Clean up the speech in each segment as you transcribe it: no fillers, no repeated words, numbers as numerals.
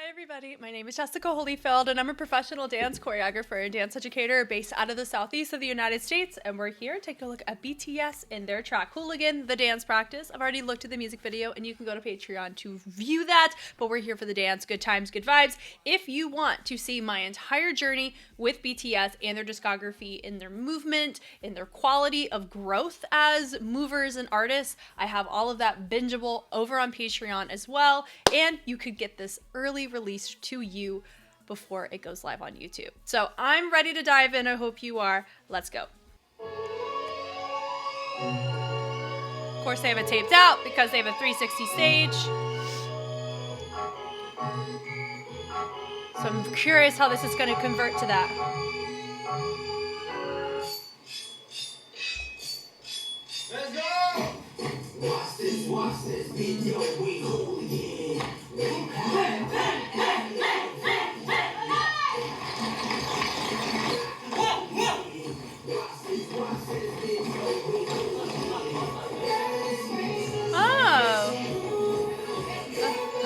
Hi everybody, my name is Jessica Holyfield and I'm a professional dance choreographer and dance educator based out of the southeast of the United States, and we're here taking a look at BTS and their track Hooligan, the dance practice. I've already looked at the music video and you can go to Patreon to view that, but we're here for the dance, good times, good vibes. If you want to see my entire journey with BTS and their discography, in their movement, in their quality of growth as movers and artists, I have all of that bingeable over on Patreon as well, and you could get this early release to you before it goes live on YouTube. So I'm ready to dive in. I hope you are. Let's go. Of course, they have it taped out because they have a 360 stage. So I'm curious how this is going to convert to that. Let's go! Watch this video, we hooligan.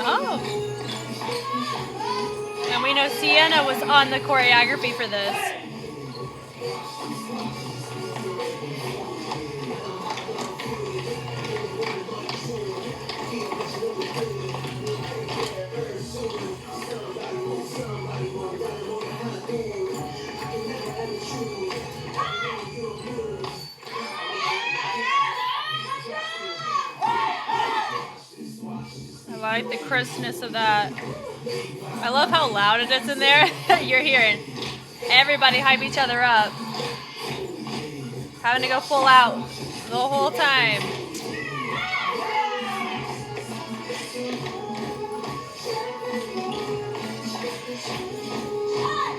Oh. And we know Sienna was on the choreography for this. I like the crispness of that. I love how loud it is in there. You're hearing everybody hype each other up. Having to go full out the whole time.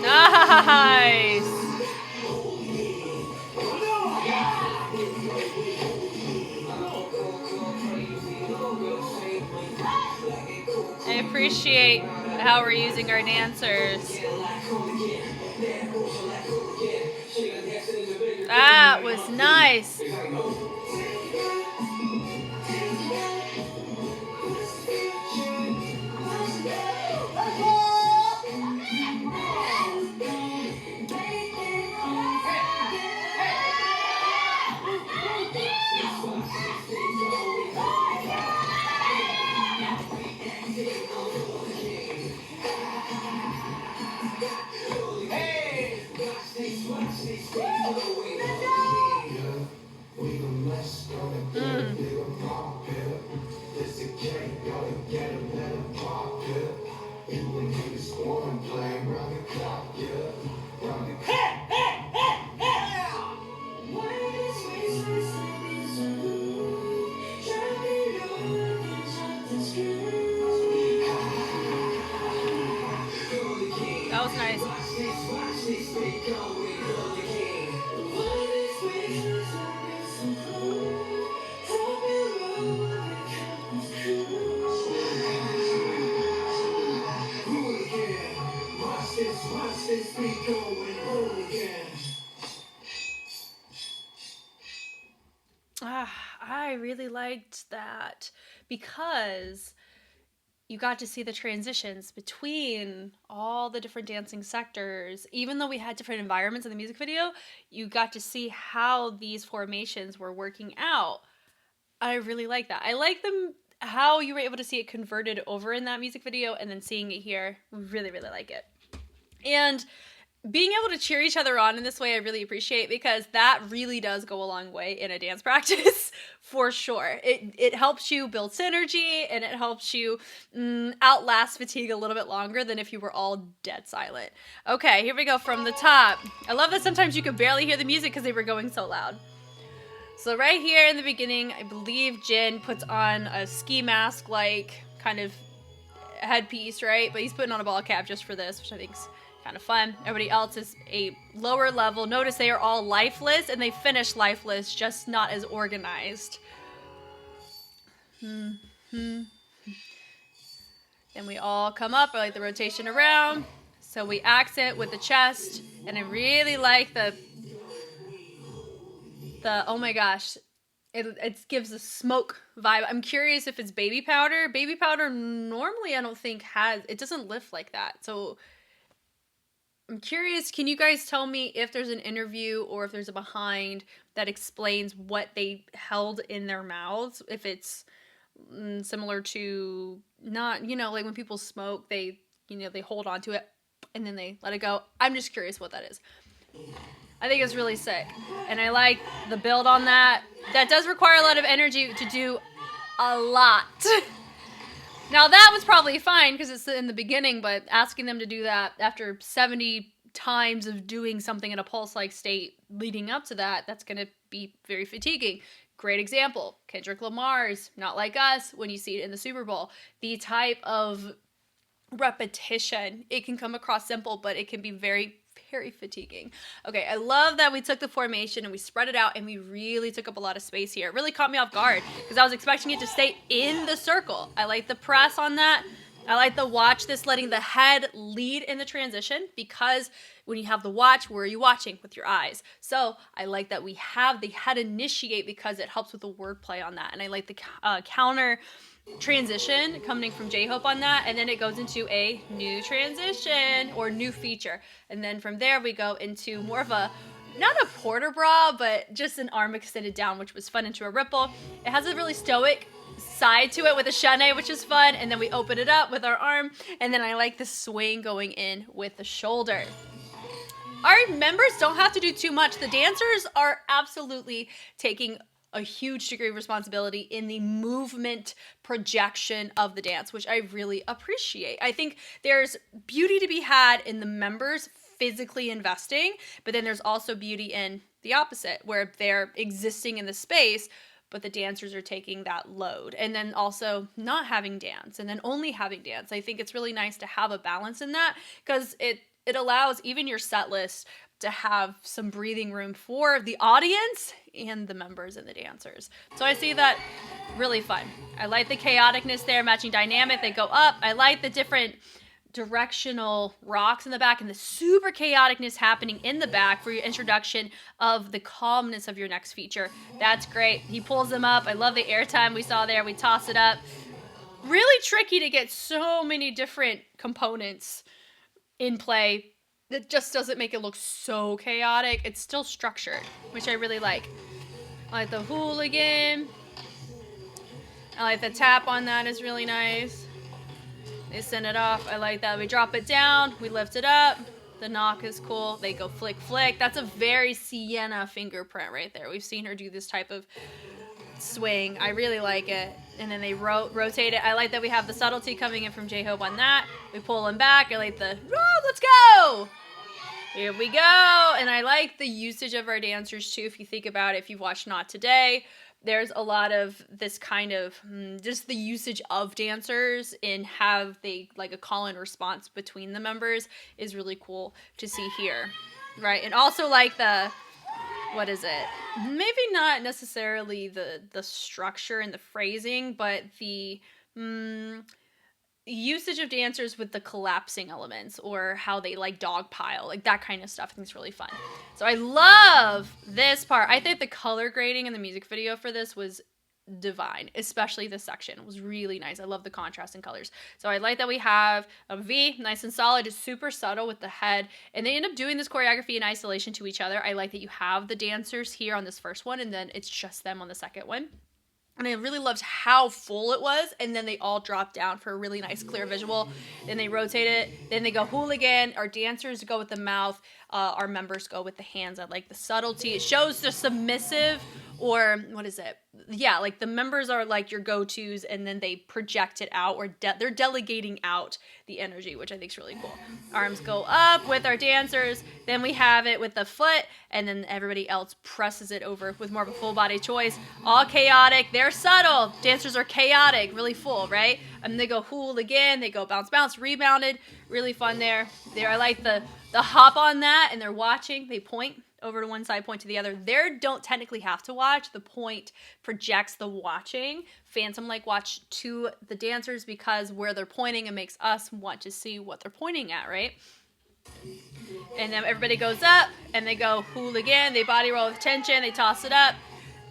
Nice. I appreciate how we're using our dancers. That was nice. That was nice. I really liked that because you got to see the transitions between all the different dancing sectors. Even though we had different environments in the music video, you got to see how these formations were working out. I really like that. I like them, how you were able to see it converted over in that music video and then seeing it here. Really, really like it. And being able to cheer each other on in this way, I really appreciate, because that really does go a long way in a dance practice, for sure. It helps you build synergy, and it helps you outlast fatigue a little bit longer than if you were all dead silent. Okay, here we go from the top. I love that sometimes you could barely hear the music because they were going so loud. So right here in the beginning, I believe Jin puts on a ski mask-like kind of headpiece, right? But he's putting on a ball cap just for this, which I think's kind of fun. Everybody else is a lower level. Notice they are all lifeless, and they finish lifeless, just not as organized. Then we all come up. I like the rotation around. So we accent with the chest, and I really like the oh my gosh, it gives a smoke vibe. I'm curious if it's baby powder. Baby powder normally I don't think it doesn't lift like that. So I'm curious, can you guys tell me if there's an interview or if there's a behind that explains what they held in their mouths? If it's similar to not, like when people smoke, they hold on to it and then they let it go. I'm just curious what that is. I think it's really sick. And I like the build on that. That does require a lot of energy to do a lot. Now that was probably fine because it's in the beginning, but asking them to do that after 70 times of doing something in a pulse-like state leading up to that, that's going to be very fatiguing. Great example, Kendrick Lamar's Not Like Us, when you see it in the Super Bowl. The type of repetition, it can come across simple, but it can be very, very fatiguing. Okay, I love that we took the formation and we spread it out and we really took up a lot of space here. It really caught me off guard because I was expecting it to stay in the circle. I like the press on that. I like the watch this, letting the head lead in the transition, because when you have the watch, where are you watching? With your eyes. So I like that we have the head initiate because it helps with the wordplay on that. And I like the counter transition coming from JHOPE on that, and then it goes into a new transition or new feature, and then from there we go into more of a, not a porter bra, but just an arm extended down, which was fun, into a ripple. It has a really stoic side to it with a chaîné, which is fun, and then we open it up with our arm, and then I like the swing going in with the shoulder. Our members don't have to do too much. The dancers are absolutely taking a huge degree of responsibility in the movement projection of the dance, which I really appreciate. I think there's beauty to be had in the members physically investing, but then there's also beauty in the opposite, where they're existing in the space, but the dancers are taking that load. And then also not having dance, and then only having dance. I think it's really nice to have a balance in that, because it allows even your set list to have some breathing room for the audience and the members and the dancers. So I see that really fun. I like the chaoticness there, matching dynamic. They go up. I like the different directional rocks in the back and the super chaoticness happening in the back for your introduction of the calmness of your next feature. That's great. He pulls them up. I love the airtime we saw there. We toss it up. Really tricky to get so many different components in play. It just doesn't make it look so chaotic. It's still structured, which I really like. I like the Hooligan. I like the tap on that is really nice. They send it off. I like that. We drop it down. We lift it up. The knock is cool. They go flick, flick. That's a very Sienna fingerprint right there. We've seen her do this type of swing. I really like it. And then they rotate it. I like that we have the subtlety coming in from JHOPE on that. We pull them back. I like the, let's go! Here we go. And I like the usage of our dancers too. If you think about it, if you've watched Not Today, there's a lot of this kind of just the usage of dancers and have they like a call and response between the members is really cool to see here, right? And also like the, what is it? Maybe not necessarily the structure and the phrasing, but the usage of dancers with the collapsing elements or how they like dogpile, like that kind of stuff. I think it's really fun. So I love this part. I think the color grading in the music video for this was divine, especially this section. It was really nice. I love the contrast in colors. So I like that we have a V, nice and solid, just super subtle with the head. And they end up doing this choreography in isolation to each other. I like that you have the dancers here on this first one, and then it's just them on the second one. And I really loved how full it was. And then they all drop down for a really nice clear visual. Then they rotate it. Then they go Hooligan. Our dancers go with the mouth. Our members go with the hands. I like the subtlety. It shows the submissive, or what is it? Yeah, like the members are like your go-tos, and then they project it out, or they're delegating out the energy, which I think is really cool. Arms go up with our dancers. Then we have it with the foot, and then everybody else presses it over with more of a full body choice. All chaotic. They're subtle. Dancers are chaotic, really full, right? And they go Hooligan. They go bounce, bounce, rebounded. Really fun there. I like the hop on that, and they're watching. They point over to one side, point to the other. They don't technically have to watch. The point projects the watching phantom-like watch to the dancers, because where they're pointing, it makes us want to see what they're pointing at, right? And then everybody goes up, and they go Hooligan. They body roll with tension. They toss it up.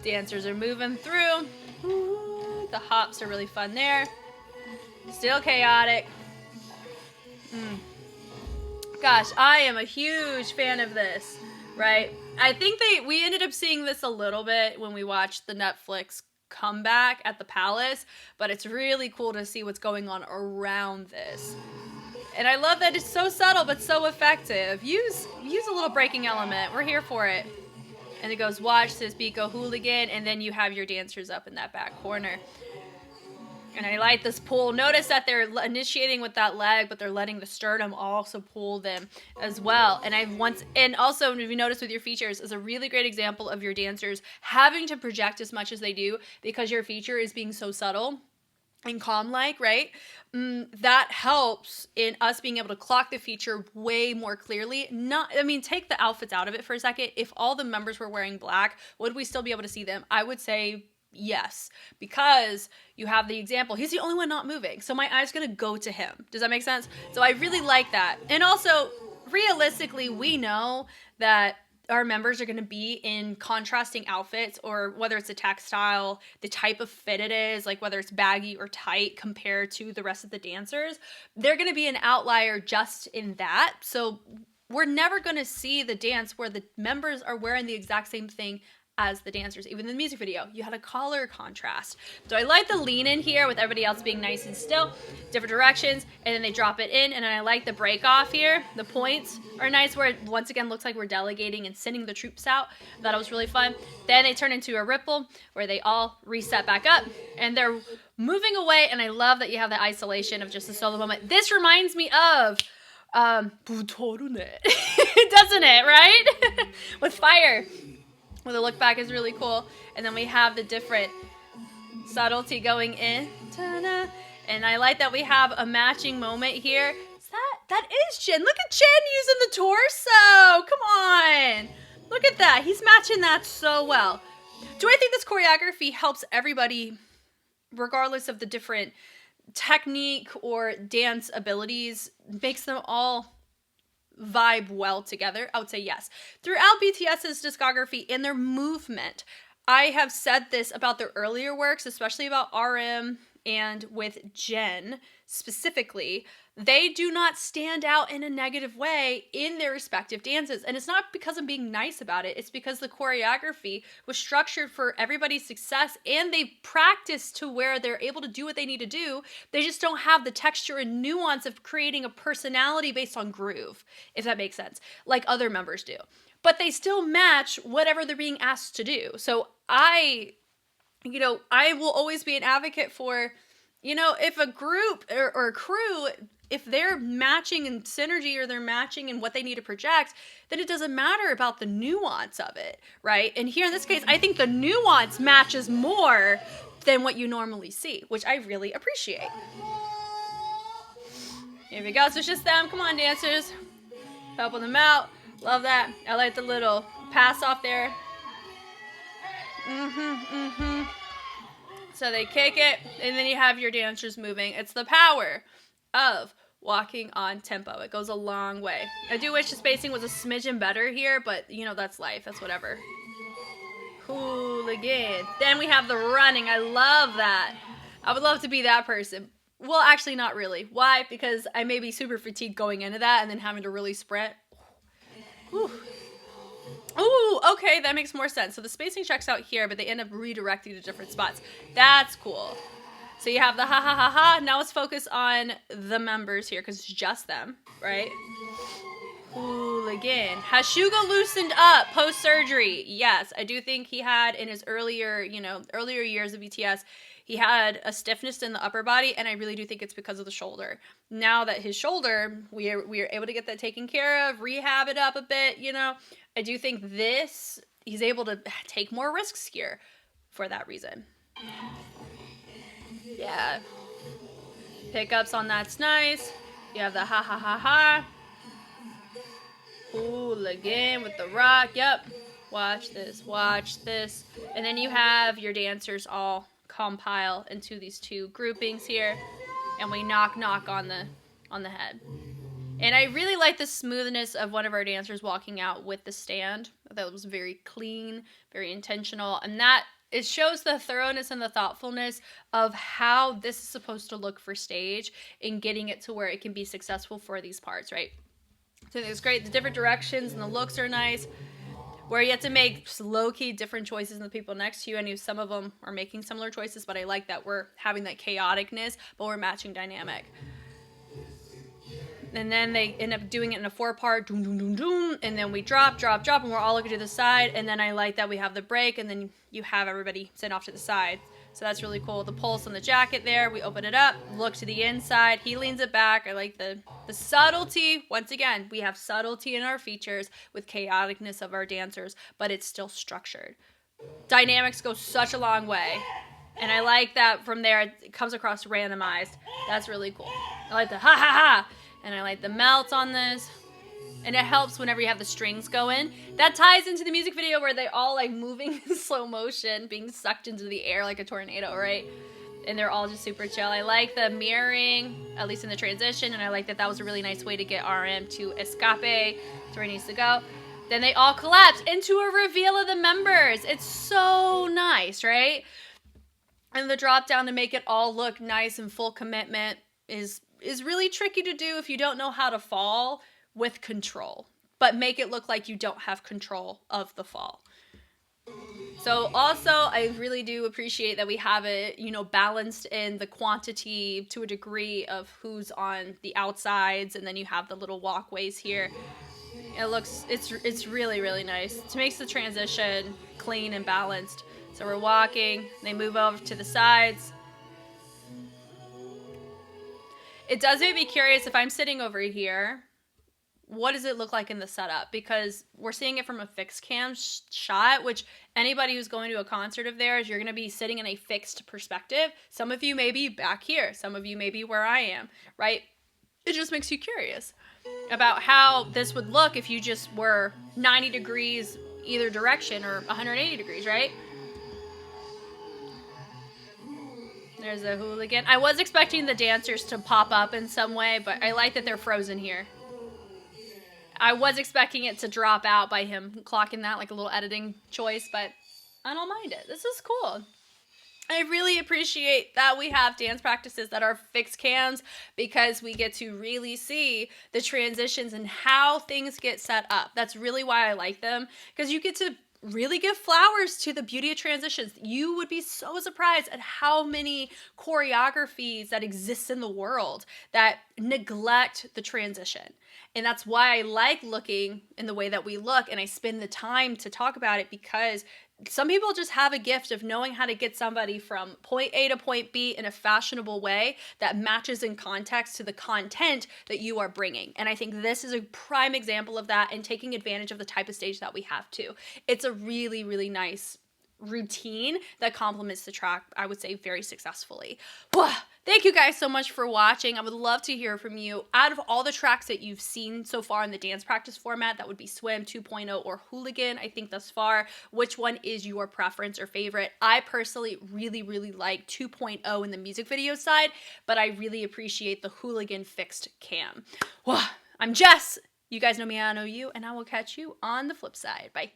Dancers are moving through. Ooh, the hops are really fun there. Still chaotic. Gosh, I am a huge fan of this, right? I think we ended up seeing this a little bit when we watched the Netflix comeback at the Palace, but it's really cool to see what's going on around this. And I love that it's so subtle but so effective. Use a little breaking element. We're here for it. And it goes, watch this beat go hooligan, and then you have your dancers up in that back corner. And I like this pull. Notice that they're initiating with that leg, but they're letting the sternum also pull them as well. And also, if you notice with your features, is a really great example of your dancers having to project as much as they do because your feature is being so subtle and calm-like, right? That helps in us being able to clock the feature way more clearly. Take the outfits out of it for a second. If all the members were wearing black, would we still be able to see them? I would say yes, because you have the example. He's the only one not moving, so my eye's gonna go to him. Does that make sense? So I really like that. And also, realistically, we know that our members are going to be in contrasting outfits, or whether it's a textile, the type of fit it is, like whether it's baggy or tight compared to the rest of the dancers, they're going to be an outlier just in that. So we're never going to see the dance where the members are wearing the exact same thing as the dancers. Even in the music video, you had a color contrast. So I like the lean in here with everybody else being nice and still, different directions, and then they drop it in. And then I like the break off here. The points are nice where it once again looks like we're delegating and sending the troops out. I thought it was really fun. Then they turn into a ripple where they all reset back up and they're moving away. And I love that you have the isolation of just a solo moment. This reminds me of doesn't it, right? With fire. Well, the look back is really cool. And then we have the different subtlety going in. Ta-da. And I like that we have a matching moment here. That is Jin. Look at Jin using the torso. Come on. Look at that. He's matching that so well. Do I think this choreography helps everybody, regardless of the different technique or dance abilities, makes them all vibe well together? I would say yes. Throughout BTS's discography in their movement, I have said this about their earlier works, especially about RM and with Jen specifically, they do not stand out in a negative way in their respective dances. And it's not because I'm being nice about it. It's because the choreography was structured for everybody's success and they practice to where they're able to do what they need to do. They just don't have the texture and nuance of creating a personality based on groove, if that makes sense, like other members do. But they still match whatever they're being asked to do. So I will always be an advocate for, if a group or a crew, if they're matching in synergy or they're matching in what they need to project, then it doesn't matter about the nuance of it, right? And here in this case, I think the nuance matches more than what you normally see, which I really appreciate. Here we go. So it's just them. Come on, dancers. Helping them out. Love that. I like the little pass off there. So they kick it, and then you have your dancers moving. It's the power of walking on tempo. It goes a long way. I do wish the spacing was a smidgen better here, but, that's life. That's whatever. Hooligan. Then we have the running. I love that. I would love to be that person. Well, actually, not really. Why? Because I may be super fatigued going into that and then having to really sprint. Whew. Ooh, okay, that makes more sense. So the spacing checks out here, but they end up redirecting to different spots. That's cool. So you have the ha ha ha ha. Now let's focus on the members here because it's just them, right? Hooligan. Has SUGA loosened up post-surgery? Yes, I do think he had in his earlier years of BTS, he had a stiffness in the upper body, and I really do think it's because of the shoulder. Now that his shoulder, we are able to get that taken care of, rehab it up a bit, I do think he's able to take more risks here for that reason. Yeah. Pickups on that's nice. You have the ha ha ha ha. Hooligan with the rock. Yep. Watch this. Watch this. And then you have your dancers all compile into these two groupings here. And we knock on the head. And I really like the smoothness of one of our dancers walking out with the stand. That was very clean, very intentional. And that it shows the thoroughness and the thoughtfulness of how this is supposed to look for stage and getting it to where it can be successful for these parts, right? So it's great. The different directions and the looks are nice. Where you have to make low-key different choices than the people next to you. I knew some of them are making similar choices, but I like that we're having that chaoticness, but we're matching dynamic. And then they end up doing it in a 4-part, doom, doom, doom, doom, and then we drop, and we're all looking to the side, and then I like that we have the break, and then you have everybody sent off to the side. So that's really cool. The pulse on the jacket there, we open it up, look to the inside, he leans it back. I like the subtlety. Once again, we have subtlety in our features with chaoticness of our dancers, but it's still structured. Dynamics go such a long way. And I like that from there, it comes across randomized. That's really cool. I like the ha ha ha. And I like the melt on this. And it helps whenever you have the strings go in. That ties into the music video where they all like moving in slow motion, being sucked into the air like a tornado, right? And they're all just super chill. I like the mirroring, at least in the transition. And I like that that was a really nice way to get RM to escape to where he needs to go. Then they all collapse into a reveal of the members. It's so nice, right? And the drop down to make it all look nice and full commitment is really tricky to do if you don't know how to fall with control, but make it look like you don't have control of the fall. So also, I really do appreciate that we have it, you know, balanced in the quantity to a degree of who's on the outsides, and then you have the little walkways here. It looks, it's really, really nice. It makes the transition clean and balanced. So we're walking, they move over to the sides. It does make me curious if I'm sitting over here, what does it look like in the setup? Because we're seeing it from a fixed cam shot, which anybody who's going to a concert of theirs, you're going to be sitting in a fixed perspective. Some of you may be back here. Some of you may be where I am, right? It just makes you curious about how this would look if you just were 90 degrees either direction or 180 degrees, right? There's a Hooligan. I was expecting the dancers to pop up in some way, but I like that they're frozen here. I was expecting it to drop out by him clocking that, like a little editing choice, but I don't mind it. This is cool. I really appreciate that we have dance practices that are fixed cams because we get to really see the transitions and how things get set up. That's really why I like them, because you get to really give flowers to the beauty of transitions. You would be so surprised at how many choreographies that exist in the world that neglect the transition. And that's why I like looking in the way that we look, and I spend the time to talk about it, because some people just have a gift of knowing how to get somebody from point A to point B in a fashionable way that matches in context to the content that you are bringing. And I think this is a prime example of that, and taking advantage of the type of stage that we have too. It's a really, really nice routine that complements the track, I would say, very successfully. Thank you guys so much for watching. I would love to hear from you. Out of all the tracks that you've seen so far in the dance practice format, that would be Swim 2.0 or Hooligan, I think thus far, which one is your preference or favorite? I personally really, really like 2.0 in the music video side, but I really appreciate the Hooligan fixed cam. I'm Jess. You guys know me, I know you, and I will catch you on the flip side. Bye.